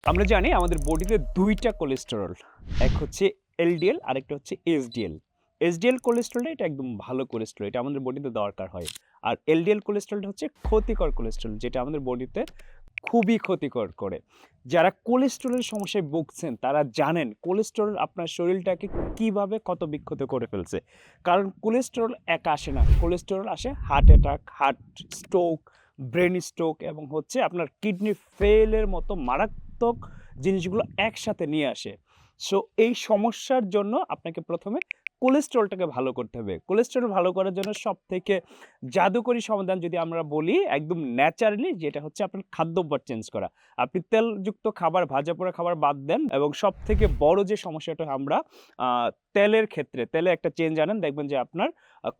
আমরা জানি আমাদের বডিতে ২ টা কোলেস্টেরল। এক হচ্ছে এলডিএল আরেকটা হচ্ছে এসডিএল। এসডিএল কোলেস্টেরলটা এটা একদম ভালো কোলেস্টেরল। এটা আমাদের বডিতে দরকার হয়। আর এলডিএল কোলেস্টেরলটা হচ্ছে ক্ষতিকর কোলেস্টেরল যেটা আমাদের বডিতে খুবই ক্ষতিকর করে। যারা কোলেস্টেরলের সমস্যায় ভুগছেন তারা জানেন কোলেস্টেরল আপনার শরীরটাকে কিভাবে ক্ষতবিক্ষত করে ফেলছে। কারণ কোলেস্টেরল একা আসে না। কোলেস্টেরল আসে heart attack, heart stroke, brain stroke এবং হচ্ছে আপনার কিডনি ফেইল এর মতো মারাত্মক জিনিসগুলো একসাথে নিয়ে আসে। সো এই সমস্যার জন্য আপনাকে ১ম এ কোলেস্টেরলটাকে ভালো করতে হবে। কোলেস্টেরল ভালো করার জন্য সবথেকে জাদুকরি সমাধান যদি আমরা বলি একদম ন্যাচারালি যেটা হচ্ছে আপনার খাদ্যাভ্যাস চেঞ্জ করা। আপনি তেলযুক্ত খাবার, ভাজাপোড়া খাবার বাদ দেন এবং সবথেকে বড় যে সমস্যাটা আমরা আ তেলের ক্ষেত্রে, তেলে একটা চেঞ্জ আনেন দেখবেন যে আপনার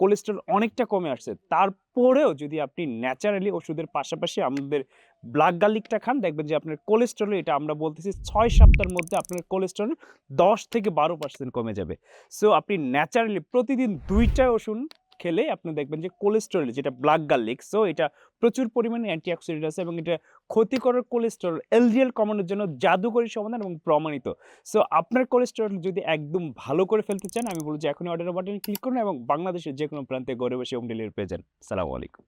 কোলেস্টেরল অনেকটা কমে আসছে। তারপরেও যদি আপনি ন্যাচারালি ওষুধের পাশাপাশি আমাদের ব্লাক গার্লিকটা খান দেখবেন যে আপনার কোলেস্টেরল এটা আমরা বলতেছি ৬ সপ্তাহের মধ্যে আপনার কোলেস্টেরল ১০ থেকে ১২% কমে যাবে। সো আপনি ন্যাচারালি প্রতিদিন ২ টা ওষুধ খেলে আপনি দেখবেন যে কোলেস্টেরল যেটা ব্লাক গার্লিক সো এটা প্রচুর পরিমাণে অ্যান্টিঅক্সিডেন্ট আছে এবং এটা ক্ষতিকর কোলেস্টেরল এলডিএল কমানোর জন্য জাদুকরি সমাধান এবং প্রমাণিত। সো আপনার কোলেস্টেরল যদি একদম ভালো করে ফেলতে চান আমি বলব যে এখনই অর্ডার বাটনে ক্লিক করুন এবং বাংলাদেশের যেকোনো প্রান্তে ঘরে বসে হোম ডেলিভারি পেয়ে যান। আসসালামু আলাইকুম।